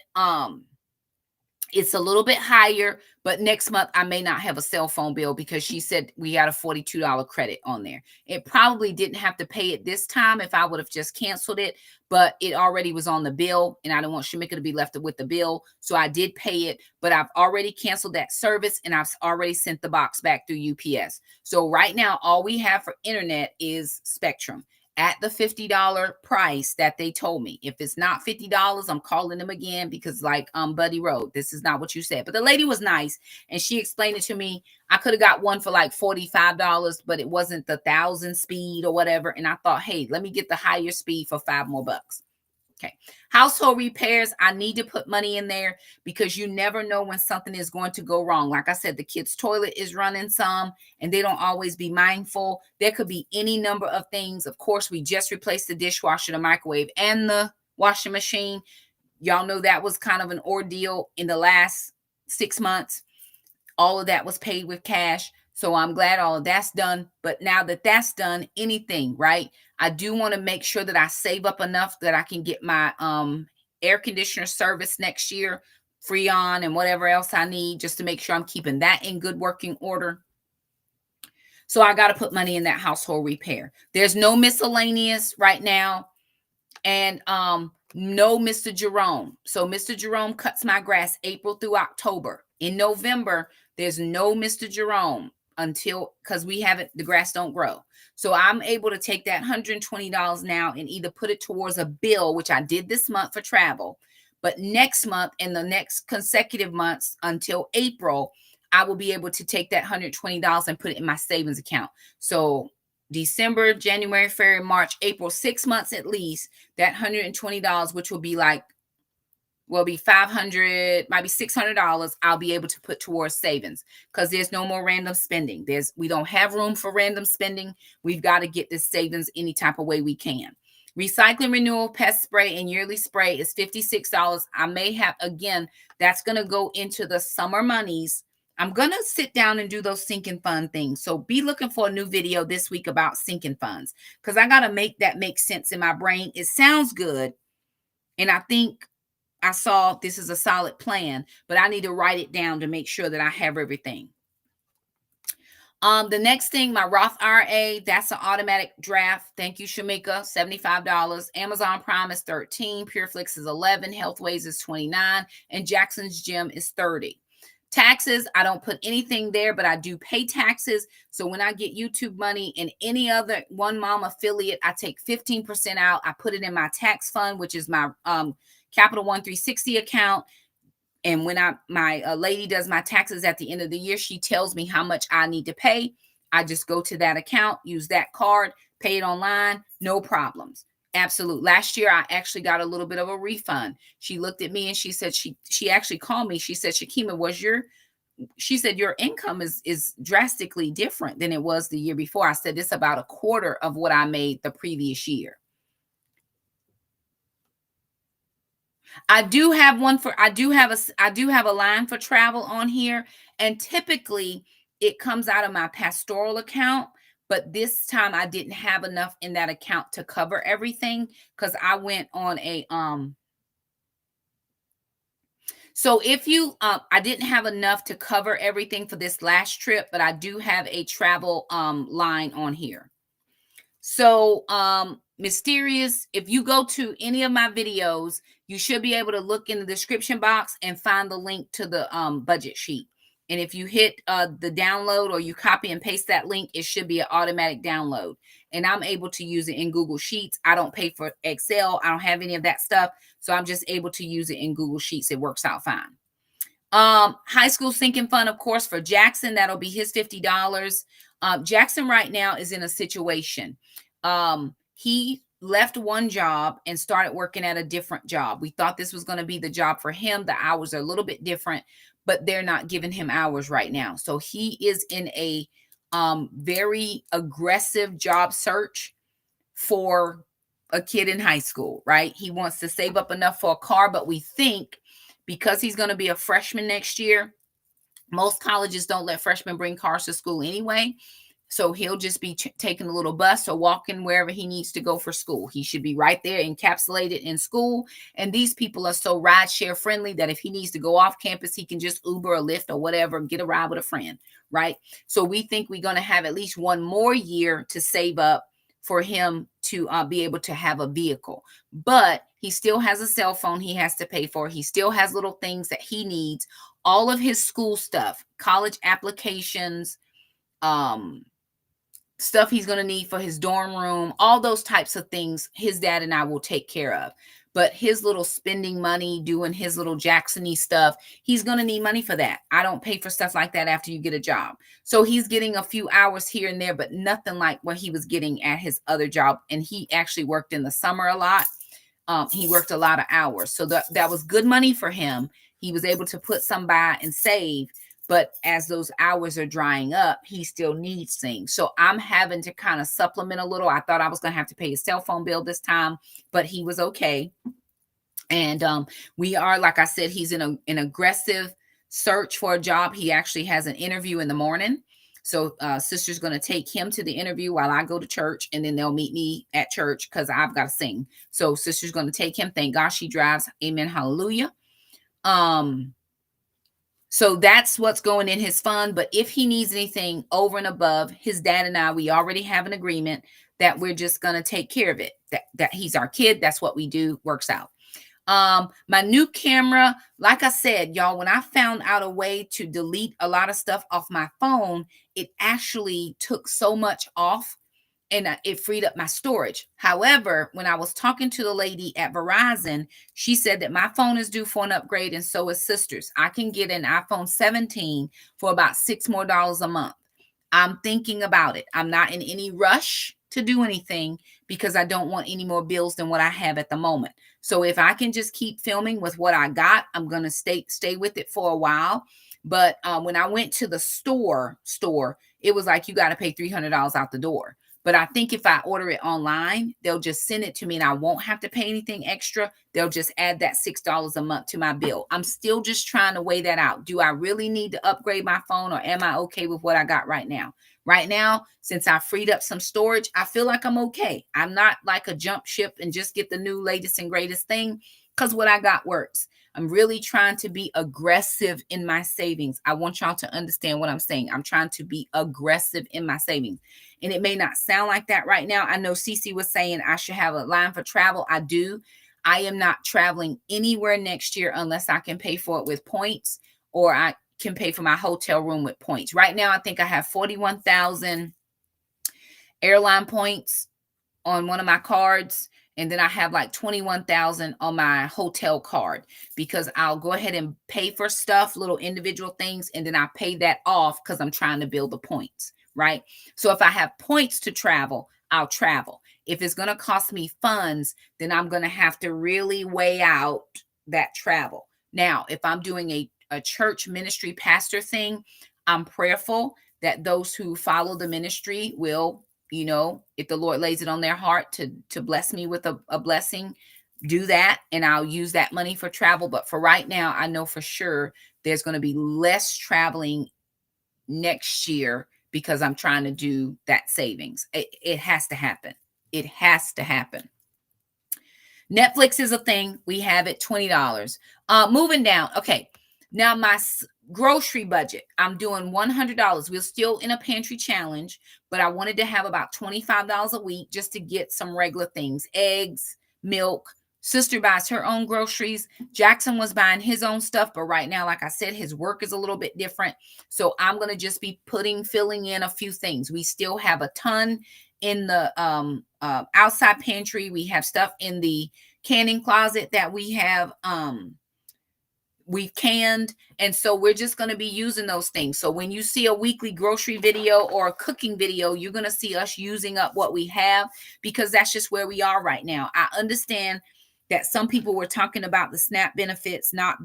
it's a little bit higher, but next month I may not have a cell phone bill because she said we got a $42 credit on there. It probably didn't have to pay it this time if I would have just canceled it, but it already was on the bill and I don't want Shamika to be left with the bill. So I did pay it, but I've already canceled that service and I've already sent the box back through UPS. So right now, all we have for internet is Spectrum at the $50 price that they told me. If it's not $50, I'm calling them again because like Buddy Road, this is not what you said. But the lady was nice and she explained it to me. I could have got one for like $45, but it wasn't the 1,000 speed or whatever. And I thought, hey, let me get the higher speed for $5 more. Okay. Household repairs, I need to put money in there because you never know when something is going to go wrong. Like I said, the kids' toilet is running some and they don't always be mindful. There could be any number of things. Of course, we just replaced the dishwasher, the microwave, and the washing machine. Y'all know that was kind of an ordeal in the last 6 months. All of that was paid with cash. So I'm glad all of that's done. But now that that's done, anything, right? I do want to make sure that I save up enough that I can get my air conditioner service next year, Freon and whatever else I need, just to make sure I'm keeping that in good working order. So I got to put money in that household repair. There's no miscellaneous right now. And no Mr. Jerome. So Mr. Jerome cuts my grass April through October. In November, there's no Mr. Jerome until, because we haven't, the grass don't grow. So I'm able to take that $120 now and either put it towards a bill, which I did this month for travel, but next month and the next consecutive months until April, I will be able to take that $120 and put it in my savings account. So December, January, February, March, April, 6 months at least, that $120, which will be like, will be $500, might be $600, I'll be able to put towards savings because there's no more random spending. We don't have room for random spending. We've got to get this savings any type of way we can. Recycling renewal, pest spray, and yearly spray is $56. I may have, again, that's going to go into the summer monies. I'm going to sit down and do those sinking fund things. So be looking for a new video this week about sinking funds because I got to make that make sense in my brain. It sounds good. And I think I saw this is a solid plan, but I need to write it down to make sure that I have everything. The next thing, my Roth IRA, that's an automatic draft. Thank you, Shamika, $75. Amazon Prime is $13. PureFlix is $11. Healthways is $29. And Jackson's Gym is $30. Taxes, I don't put anything there, but I do pay taxes. So when I get YouTube money and any other One Mom affiliate, I take 15% out. I put it in my tax fund, which is my Capital One 360 account. And when my lady does my taxes at the end of the year, she tells me how much I need to pay. I just go to that account, use that card, pay it online, no problems. Absolute. Last year, I actually got a little bit of a refund. She looked at me and she said, she actually called me. She said, Shakima, she said, your income is drastically different than it was the year before. I said, it's about a quarter of what I made the previous year. I do have a line for travel on here. And typically it comes out of my pastoral account. But this time I didn't have enough in that account to cover everything because I went on a, so if you, I didn't have enough to cover everything for this last trip, but I do have a travel line on here. So, Mysterious, if you go to any of my videos, you should be able to look in the description box and find the link to the budget sheet. And if you hit the download or you copy and paste that link, it should be an automatic download. And I'm able to use it in Google Sheets. I don't pay for Excel. I don't have any of that stuff. So I'm just able to use it in Google Sheets. It works out fine. High school sinking fund, of course, for Jackson, that'll be his $50. Jackson right now is in a situation. He left one job and started working at a different job. We thought this was going to be the job for him. The hours are a little bit different, but they're not giving him hours right now. So he is in a very aggressive job search for a kid in high school, right? He wants to save up enough for a car, but we think because he's going to be a freshman next year, most colleges don't let freshmen bring cars to school anyway. So he'll just be taking a little bus or walking wherever he needs to go for school. He should be right there encapsulated in school. And these people are so rideshare friendly that if he needs to go off campus, he can just Uber or Lyft or whatever, get a ride with a friend, right? So we think we're going to have at least one more year to save up for him to be able to have a vehicle. But he still has a cell phone he has to pay for. He still has little things that he needs. All of his school stuff, college applications, stuff he's going to need for his dorm room, all those types of things his dad and I will take care of. But his little spending money, doing his little Jackson-y stuff, he's going to need money for that. I don't pay for stuff like that after you get a job. So he's getting a few hours here and there, but nothing like what he was getting at his other job. And he actually worked in the summer a lot. He worked a lot of hours. So that was good money for him. He was able to put some by and save. But as those hours are drying up, he still needs things. So I'm having to kind of supplement a little. I thought I was going to have to pay his cell phone bill this time, but he was okay. And we are, like I said, he's in an aggressive search for a job. He actually has an interview in the morning. So sister's going to take him to the interview while I go to church, and then they'll meet me at church because I've got to sing. So sister's going to take him. Thank God she drives. Amen. Hallelujah. So that's what's going in his fund. But if he needs anything over and above, his dad and I, we already have an agreement that we're just going to take care of it. That he's our kid. That's what we do. Works out. My new camera, like I said, y'all, when I found out a way to delete a lot of stuff off my phone, it actually took so much off and it freed up my storage. However, when I was talking to the lady at Verizon, she said that my phone is due for an upgrade and so is sister's. I can get an iPhone 17 for about $6 more a month. I'm thinking about it. I'm not in any rush to do anything because I don't want any more bills than what I have at the moment. So if I can just keep filming with what I got, I'm going to stay with it for a while. But when I went to the store, it was like, you got to pay $300 out the door. But I think if I order it online, they'll just send it to me and I won't have to pay anything extra. They'll just add that $6 a month to my bill. I'm still just trying to weigh that out. Do I really need to upgrade my phone, or am I okay with what I got right now? Right now, since I freed up some storage, I feel like I'm okay. I'm not like a jump ship and just get the new latest and greatest thing, because what I got works. I'm really trying to be aggressive in my savings. I want y'all to understand what I'm saying. I'm trying to be aggressive in my savings. And it may not sound like that right now. I know Cece was saying I should have a line for travel. I do. I am not traveling anywhere next year unless I can pay for it with points, or I can pay for my hotel room with points. Right now, I think I have 41,000 airline points on one of my cards. And then I have like 21,000 on my hotel card, because I'll go ahead and pay for stuff, little individual things. And then I pay that off because I'm trying to build the points, right? So if I have points to travel, I'll travel. If it's going to cost me funds, then I'm going to have to really weigh out that travel. Now, if I'm doing a church ministry pastor thing, I'm prayerful that those who follow the ministry will, if the Lord lays it on their heart to bless me with a blessing, do that. And I'll use that money for travel. But for right now, I know for sure there's going to be less traveling next year because I'm trying to do that savings. It has to happen. It has to happen. Netflix is a thing. We have it $20. Moving down. Okay. Now my grocery budget, I'm doing $100. We're still in a pantry challenge, but I wanted to have about $25 a week just to get some regular things, eggs, milk. Sister buys her own groceries. Jackson was buying his own stuff, but right now, like I said, his work is a little bit different. So I'm going to just be filling in a few things. We still have a ton in the outside pantry. We have stuff in the canning closet that we have we've canned. And so we're just going to be using those things. So when you see a weekly grocery video or a cooking video, you're going to see us using up what we have, because that's just where we are right now. I understand that some people were talking about the SNAP benefits not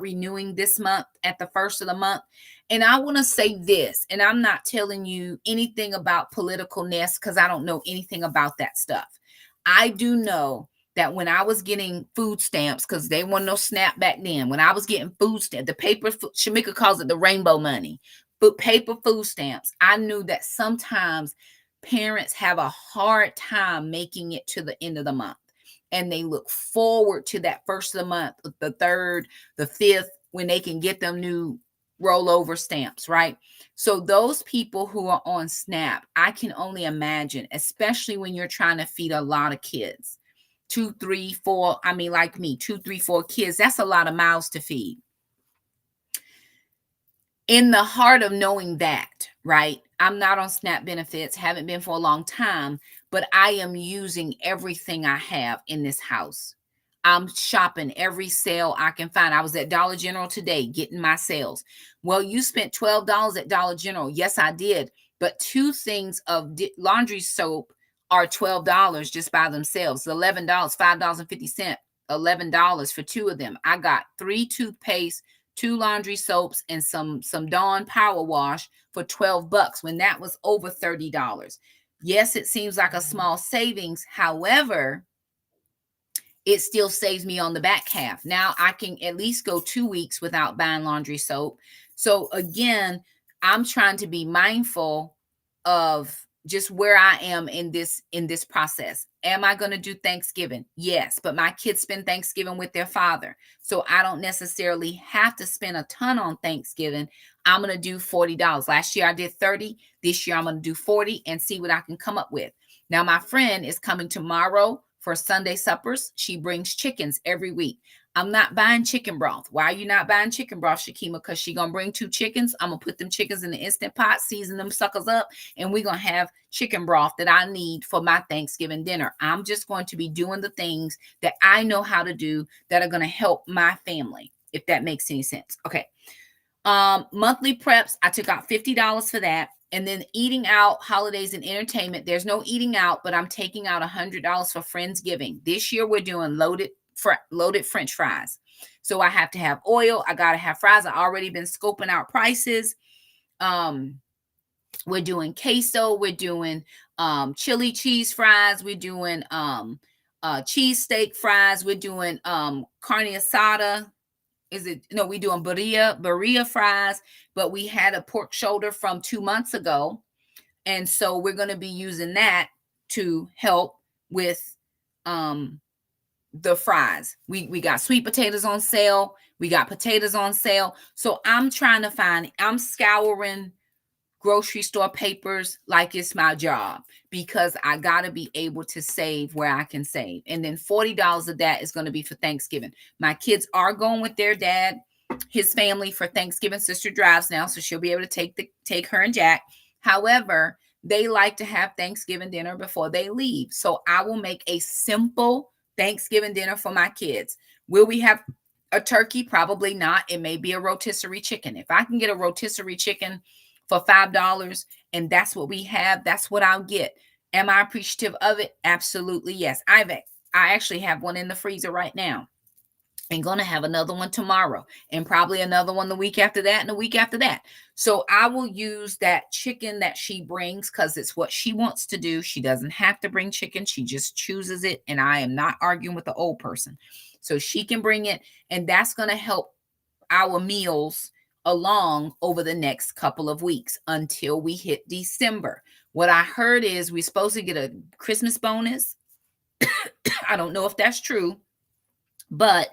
renewing this month at the first of the month. And I want to say this, and I'm not telling you anything about politicalness because I don't know anything about that stuff. I do know that when I was getting food stamps, because they weren't no SNAP back then, when I was getting food stamps, the paper, Shamika calls it the rainbow money, but paper food stamps, I knew that sometimes parents have a hard time making it to the end of the month. And they look forward to that first of the month, the third, the fifth, when they can get them new rollover stamps, right? So those people who are on SNAP, I can only imagine, especially when you're trying to feed a lot of kids. 2, 3, 4, I mean, like me, 2, 3, 4 kids, that's a lot of mouths to feed. In the heart of knowing that, right? I'm not on SNAP benefits, haven't been for a long time, but I am using everything I have in this house. I'm shopping every sale I can find. I was at Dollar General today getting my sales. Well, you spent $12 at Dollar General. Yes, I did. But 2 things of laundry soap are $12 just by themselves. $11, $5.50, $11 for two of them. I got 3 toothpaste, 2 laundry soaps, and some Dawn Power Wash for $12 when that was over $30. Yes, it seems like a small savings. However, it still saves me on the back half. Now I can at least go 2 weeks without buying laundry soap. So again, I'm trying to be mindful of just where I am in this process. Am I going to do Thanksgiving? Yes, but my kids spend Thanksgiving with their father. So I don't necessarily have to spend a ton on Thanksgiving. I'm going to do $40. Last year I did 30. This year I'm going to do 40 and see what I can come up with. Now my friend is coming tomorrow for Sunday suppers. She brings chickens every week. I'm not buying chicken broth. Why are you not buying chicken broth, Shakima? Because she going to bring 2 chickens. I'm going to put them chickens in the Instant Pot, season them suckers up, and we're going to have chicken broth that I need for my Thanksgiving dinner. I'm just going to be doing the things that I know how to do that are going to help my family, if that makes any sense. Okay. Monthly preps, I took out $50 for that. And then eating out, holidays and entertainment. There's no eating out, but I'm taking out $100 for Friendsgiving. This year we're doing loaded French fries. So I have to have oil. I got to have fries. I already been scoping out prices. We're doing queso. We're doing chili cheese fries. We're doing cheesesteak fries. We're doing carne asada. We're doing birria fries, but we had a pork shoulder from 2 months ago. And so we're going to be using that to help with the fries. We got sweet potatoes on sale. We got potatoes on sale. So I'm scouring grocery store papers like it's my job, because I got to be able to save where I can save. And then $40 of that is going to be for Thanksgiving. My kids are going with their dad, his family, for Thanksgiving. Sister drives now, so she'll be able to take her and Jack. However, they like to have Thanksgiving dinner before they leave. So I will make a simple Thanksgiving dinner for my kids. Will we have a turkey? Probably not. It may be a rotisserie chicken. If I can get a rotisserie chicken for $5 and that's what we have, that's what I'll get. Am I appreciative of it? Absolutely, yes. I actually have one in the freezer right now. And going to have another one tomorrow, and probably another one the week after that, and the week after that. So I will use that chicken that she brings because it's what she wants to do. She doesn't have to bring chicken. She just chooses it. And I am not arguing with the old person. So she can bring it, and that's going to help our meals along over the next couple of weeks until we hit December. What I heard is we're supposed to get a Christmas bonus. I don't know if that's true, but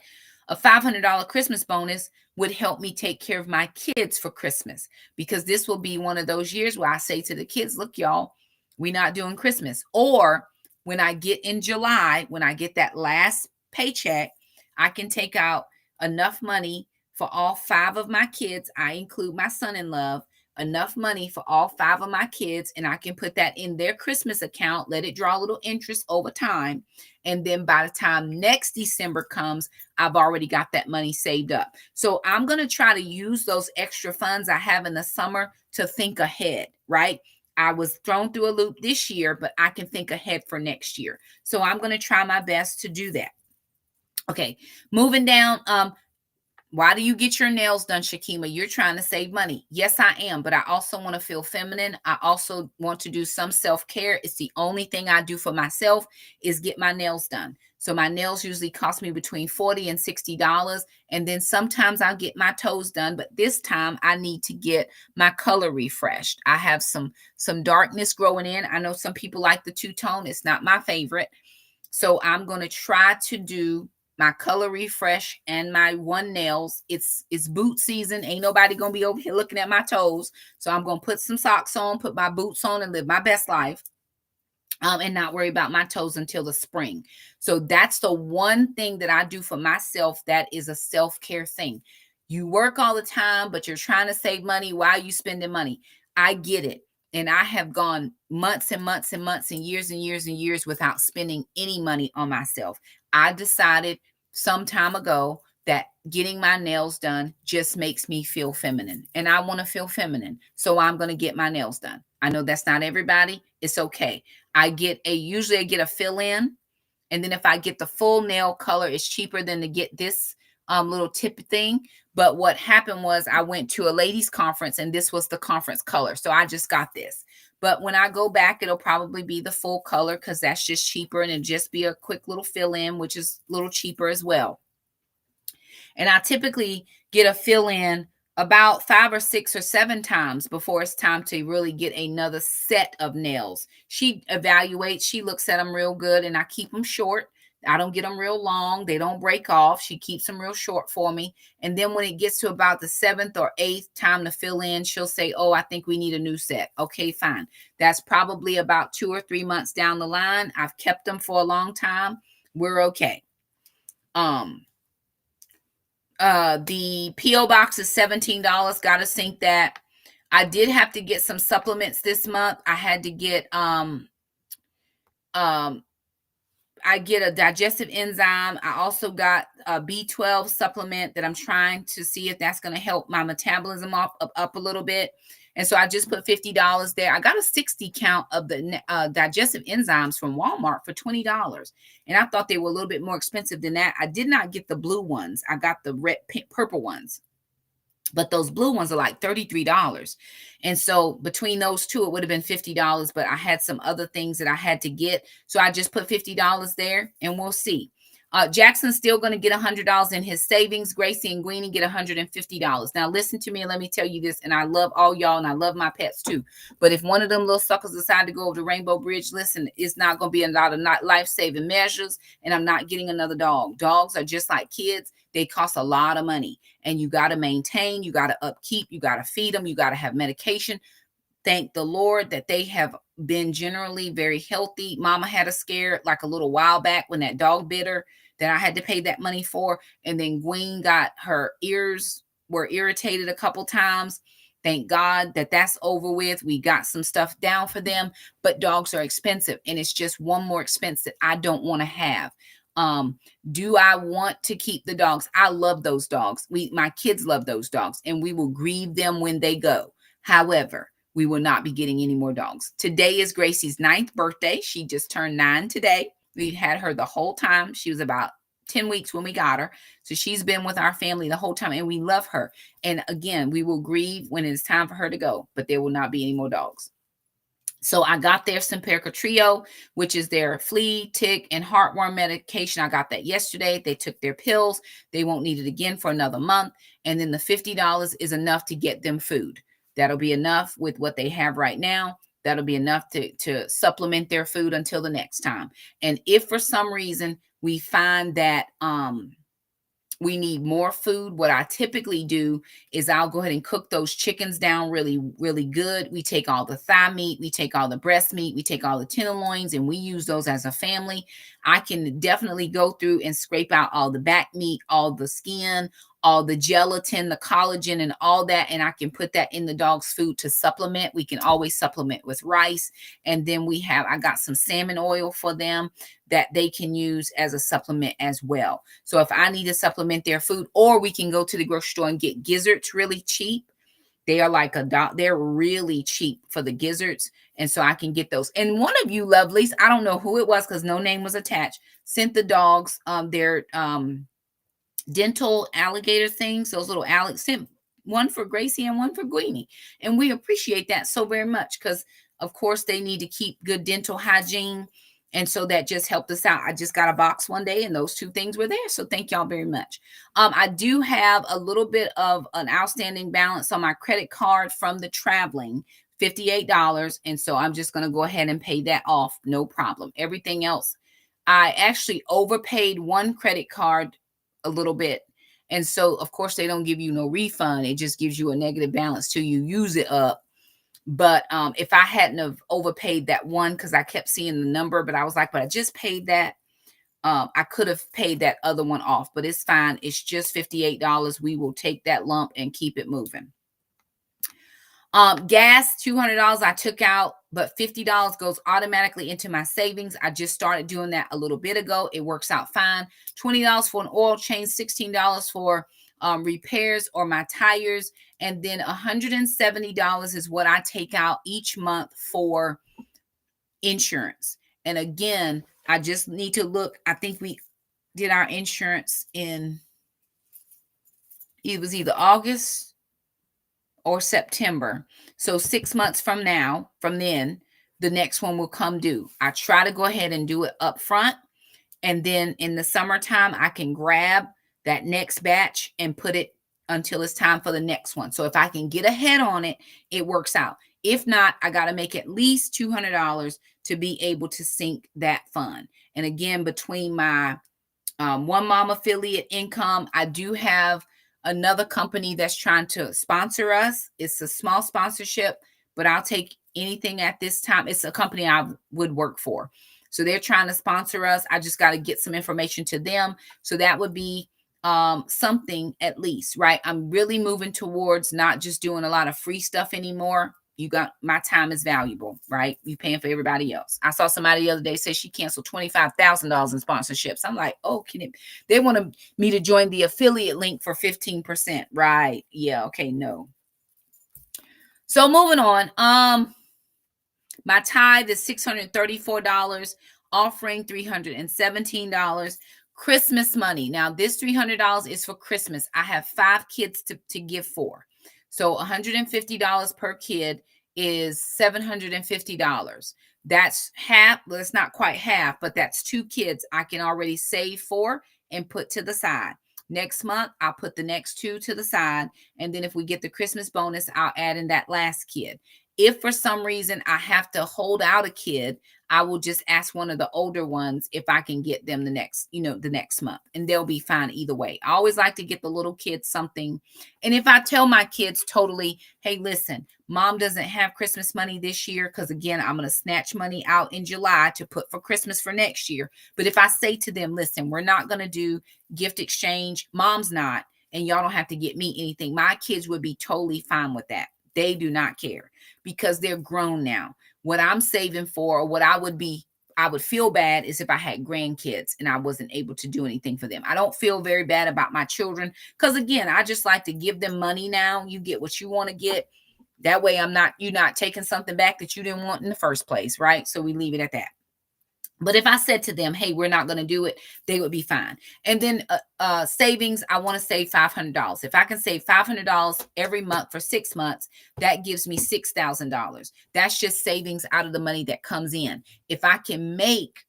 a $500 Christmas bonus would help me take care of my kids for Christmas, because this will be one of those years where I say to the kids, look, y'all, we're not doing Christmas. Or when I get in July, when I get that last paycheck, I can take out enough money for all 5 of my kids. I include my son-in-law, enough money for all 5 of my kids, and I can put that in their Christmas account, let it draw a little interest over time. And then by the time next December comes, I've already got that money saved up. So I'm going to try to use those extra funds I have in the summer to think ahead, right? I was thrown through a loop this year, but I can think ahead for next year. So I'm going to try my best to do that. Okay, moving down. Why do you get your nails done, Shakima? You're trying to save money. Yes, I am, but I also want to feel feminine. I also want to do some self-care. It's the only thing I do for myself is get my nails done. So my nails usually cost me between $40 and $60. And then sometimes I'll get my toes done, but this time I need to get my color refreshed. I have some darkness growing in. I know some people like the two-tone. It's not my favorite. So I'm going to try to do my color refresh and my one nails. It's boot season. Ain't nobody gonna be over here looking at my toes. So I'm gonna put some socks on, put my boots on, and live my best life. And not worry about my toes until the spring. So that's the one thing that I do for myself that is a self-care thing. You work all the time, but you're trying to save money. Why are you spending money? I get it. And I have gone months and months and months and years and years and years without spending any money on myself. I decided some time ago that getting my nails done just makes me feel feminine, and I want to feel feminine. So I'm going to get my nails done. I know that's not everybody. It's okay. Usually I get a fill in, and then if I get the full nail color, it's cheaper than to get this little tip thing. But what happened was I went to a ladies conference and this was the conference color. So I just got this. But when I go back, it'll probably be the full color because that's just cheaper, and it'll just be a quick little fill in, which is a little cheaper as well. And I typically get a fill in about 5 or 6 or 7 times before it's time to really get another set of nails. She evaluates, she looks at them real good, and I keep them short. I don't get them real long. They don't break off. She keeps them real short for me. And then when it gets to about the 7th or 8th time to fill in, she'll say, "Oh, I think we need a new set." Okay, fine. That's probably about 2 or 3 months down the line. I've kept them for a long time. We're okay. The P.O. box is $17. Gotta sync that. I did have to get some supplements this month. I had to get I get a digestive enzyme. I also got a B12 supplement that I'm trying to see if that's going to help my metabolism up a little bit. And so I just put $50 there. I got a 60 count of the digestive enzymes from Walmart for $20. And I thought they were a little bit more expensive than that. I did not get the blue ones. I got the red, pink, purple ones. But those blue ones are like $33. And so between those two, it would have been $50. But I had some other things that I had to get. So I just put $50 there, and we'll see. Jackson's still going to get $100 in his savings. Gracie and Greenie get $150. Now, listen to me and let me tell you this. And I love all y'all, and I love my pets too. But if one of them little suckers decide to go over the Rainbow Bridge, listen, it's not going to be a lot of life-saving measures, and I'm not getting another dog. Dogs are just like kids. They cost a lot of money, and you got to maintain, you got to upkeep, you got to feed them, you got to have medication. Thank the Lord that they have been generally very healthy. Mama had a scare like a little while back when that dog bit her that I had to pay that money for. And then Gwen got her ears were irritated a couple times. Thank God that that's over with. We got some stuff down for them, but dogs are expensive, and it's just one more expense that I don't want to have. Do I want to keep the dogs? I love those dogs. My kids love those dogs, and we will grieve them when they go. However, we will not be getting any more dogs. Today is Gracie's 9th birthday. She just turned 9 today. We had her the whole time. She was about 10 weeks when we got her. So she's been with our family the whole time, and we love her. And again, we will grieve when it's time for her to go, but there will not be any more dogs. So I got their Simparica Trio, which is their flea, tick, and heartworm medication. I got that yesterday. They took their pills. They won't need it again for another month. And then the $50 is enough to get them food. That'll be enough with what they have right now. That'll be enough to supplement their food until the next time. And if for some reason we find that we need more food, what I typically do is I'll go ahead and cook those chickens down really, really good. We take all the thigh meat, we take all the breast meat, we take all the tenderloins, and we use those as a family. I can definitely go through and scrape out all the back meat, all the skin, all the gelatin, the collagen, and all that, and I can put that in the dog's food to supplement. We can always supplement with rice. And then I got some salmon oil for them that they can use as a supplement as well. So if I need to supplement their food, or we can go to the grocery store and get gizzards really cheap. They are like they're really cheap for the gizzards. And so I can get those. And one of you lovelies, I don't know who it was because no name was attached, sent the dogs their dental alligator things, those little sent one for Gracie and one for Greenie. And we appreciate that so very much because, of course, they need to keep good dental hygiene. And so that just helped us out. I just got a box one day and those two things were there. So thank y'all very much. I do have a little bit of an outstanding balance on my credit card from the traveling, $58. And so I'm just going to go ahead and pay that off. No problem. Everything else, I actually overpaid one credit card a little bit. And so, of course, they don't give you no refund. It just gives you a negative balance till you use it up. But if I hadn't have overpaid that one, because I kept seeing the number, but I was like, but I just paid that. I could have paid that other one off, but it's fine. It's just $58. We will take that lump and keep it moving. Gas, $200 I took out but $50 goes automatically into my savings. I just started doing that a little bit ago. It works out fine. $20 for an oil change, $16 for repairs or my tires, and then $170 is what I take out each month for insurance. And again, I just need to look. I think we did our insurance in, it was either August or September. So 6 months from now, from then, the next one will come due. I try to go ahead and do it up front. And then in the summertime, I can grab that next batch and put it until it's time for the next one. So if I can get ahead on it, it works out. If not, I got to make at least $200 to be able to sync that fund. And again, between my One Mom affiliate income, I do have another company that's trying to sponsor us. It's a small sponsorship, but I'll take anything at this time. It's a company I would work for. So they're trying to sponsor us. I just got to get some information to them. So that would be something at least, right? I'm really moving towards not just doing a lot of free stuff anymore. My time is valuable, right? You paying for everybody else. I saw somebody the other day say she canceled $25,000 in sponsorships. I'm like, oh, they wanted me to join the affiliate link for 15%, right? Yeah, okay, no. So moving on. My tithe is $634, offering $317. Christmas money. Now, this $300 is for Christmas. I have 5 kids to give for. So $150 per kid is $750. That's half. Well, it's not quite half, but that's 2 kids I can already save for and put to the side. Next month, I'll put the next 2 to the side. And then if we get the Christmas bonus, I'll add in that last kid. If for some reason I have to hold out a kid, I will just ask one of the older ones if I can get them the next month, and they'll be fine either way. I always like to get the little kids something. And if I tell my kids totally, hey, listen, mom doesn't have Christmas money this year, because again, I'm going to snatch money out in July to put for Christmas for next year. But if I say to them, listen, we're not going to do gift exchange, mom's not, and y'all don't have to get me anything, my kids would be totally fine with that. They do not care because they're grown now. What I'm saving for, or what I would feel bad is if I had grandkids and I wasn't able to do anything for them. I don't feel very bad about my children because, again, I just like to give them money now. You get what you want to get. That way you're not taking something back that you didn't want in the first place, right? So we leave it at that. But if I said to them, hey, we're not going to do it, they would be fine. And then savings, I want to save $500. If I can save $500 every month for 6 months, that gives me $6,000. That's just savings out of the money that comes in. If I can make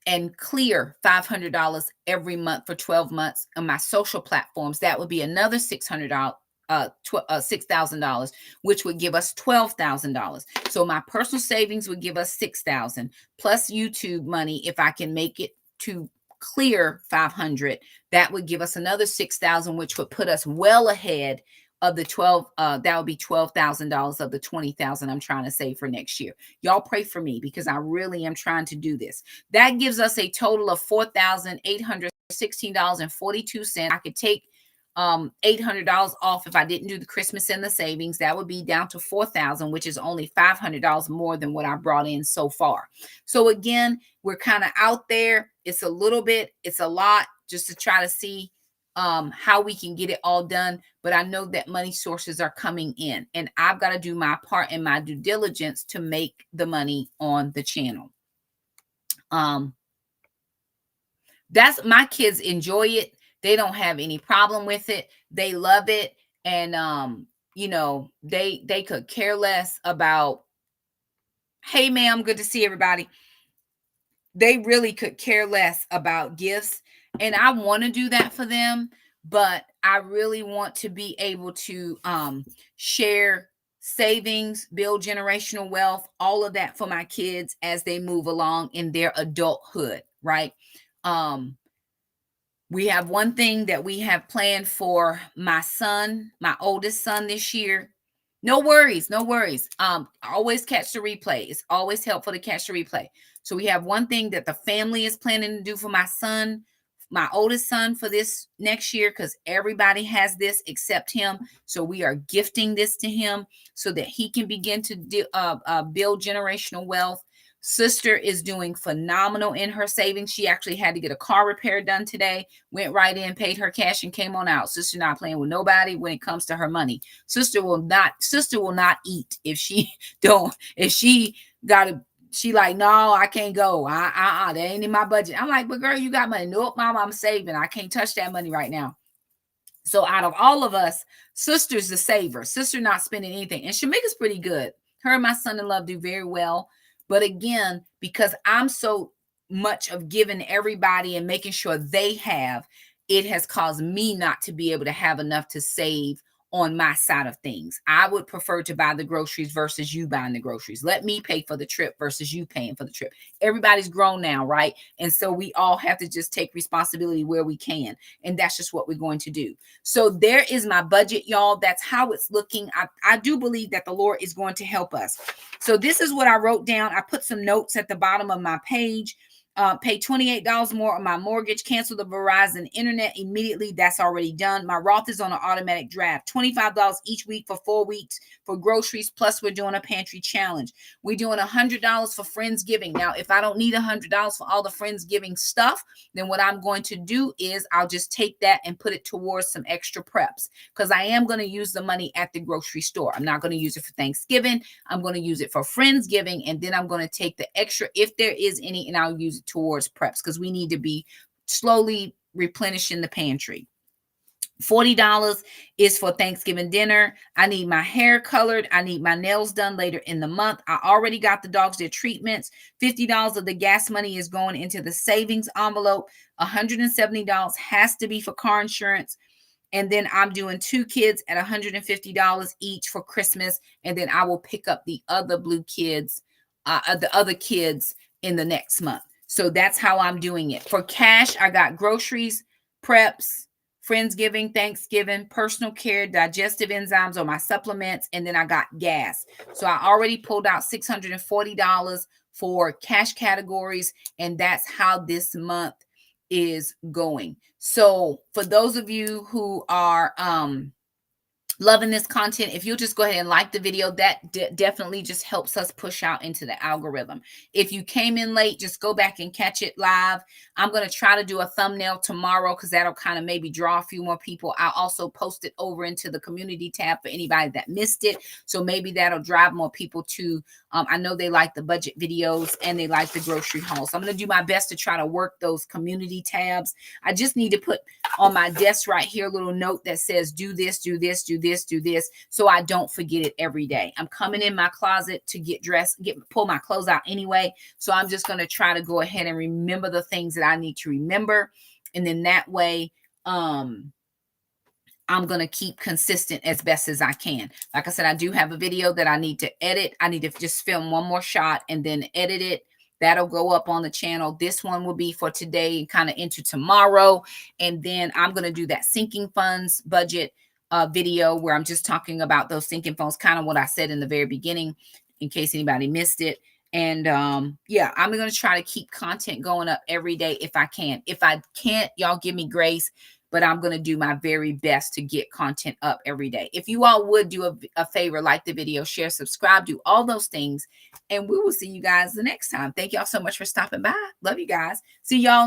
and clear $500 every month for 12 months on my social platforms, that would be another $600. $6,000, which would give us $12,000. So my personal savings would give us $6,000 plus YouTube money. If I can make it to clear 500, that would give us another $6,000, which would put us well ahead of the 12. That would be $12,000 of the $20,000 I'm trying to save for next year. Y'all pray for me because I really am trying to do this. That gives us a total of $4,816.42. I could take $800 off if I didn't do the Christmas and the savings. That would be down to $4,000, which is only $500 more than what I brought in so far. So again, we're kind of out there. It's a little bit, it's a lot, just to try to see how we can get it all done. But I know that money sources are coming in, and I've got to do my part and my due diligence to make the money on the channel. That's, my kids enjoy it. They don't have any problem with it. They love it. And, they could care less about, hey, ma'am, good to see everybody. They really could care less about gifts. And I want to do that for them. But I really want to be able to share savings, build generational wealth, all of that for my kids as they move along in their adulthood, right? We have one thing that we have planned for my son, my oldest son this year. No worries, no worries. Always catch the replay. It's always helpful to catch the replay. So we have one thing that the family is planning to do for my son my oldest son for this next year because everybody has this except him. So we are gifting this to him so that he can begin to build generational wealth. Sister is doing phenomenal in her savings. She actually had to get a car repair done today. Went right in, paid her cash, and came on out. Sister not playing with nobody when it comes to her money. Sister will not eat if she don't. If she got to, she like, no, I can't go. That ain't in my budget. I'm like, but girl, you got money. Nope, mom, I'm saving. I can't touch that money right now. So out of all of us, sister's the saver. Sister not spending anything. And Shamika's pretty good. Her and my son-in-law do very well. But again, because I'm so much of giving everybody and making sure they have, it has caused me not to be able to have enough to save on my side of things. I would prefer to buy the groceries versus you buying the groceries. Let me pay for the trip versus you paying for the trip. Everybody's grown now, right? And so we all have to just take responsibility where we can. And that's just what we're going to do. So there is my budget, y'all. That's how it's looking. I do believe that the Lord is going to help us. So this is what I wrote down. I put some notes at the bottom of my page. Pay $28 more on my mortgage, cancel the Verizon internet immediately. That's already done. My Roth is on an automatic draft. $25 each week for 4 weeks for groceries. Plus we're doing a pantry challenge. We're doing $100 for Friendsgiving. Now, if I don't need $100 for all the Friendsgiving stuff, then what I'm going to do is I'll just take that and put it towards some extra preps because I am going to use the money at the grocery store. I'm not going to use it for Thanksgiving. I'm going to use it for Friendsgiving. And then I'm going to take the extra, if there is any, and I'll use it towards preps because we need to be slowly replenishing the pantry. $40 is for Thanksgiving dinner. I need my hair colored. I need my nails done later in the month. I already got the dogs their treatments. $50 of the gas money is going into the savings envelope. $170 has to be for car insurance. And then I'm doing 2 kids at $150 each for Christmas. And then I will pick up the other kids in the next month. So that's how I'm doing it. For cash, I got groceries, preps, Friendsgiving, Thanksgiving, personal care, digestive enzymes or my supplements, and then I got gas. So I already pulled out $640 for cash categories, and that's how this month is going. So for those of you who are loving this content, if you'll just go ahead and like the video, that definitely just helps us push out into the algorithm. If you came in late, just go back and catch it live. I'm going to try to do a thumbnail tomorrow because that'll kind of maybe draw a few more people. I'll also post it over into the community tab for anybody that missed it. So maybe that'll drive more people to, I know they like the budget videos and they like the grocery haul. So I'm going to do my best to try to work those community tabs. I just need to put on my desk right here a little note that says, do this, do this, do this, do this, so I don't forget it every day. I'm coming in my closet to get dressed, pull my clothes out anyway. So I'm just going to try to go ahead and remember the things that I need to remember. And then that way, I'm going to keep consistent as best as I can. Like I said, I do have a video that I need to edit. I need to just film one more shot and then edit it. That'll go up on the channel. This one will be for today and kind of into tomorrow. And then I'm going to do that sinking funds budget video where I'm just talking about those sinking funds, kind of what I said in the very beginning, in case anybody missed it. And yeah, I'm going to try to keep content going up every day if I can. If I can't, y'all give me grace, but I'm going to do my very best to get content up every day. If you all would do a favor, like the video, share, subscribe, do all those things, and we will see you guys the next time. Thank y'all so much for stopping by. Love you guys. See y'all next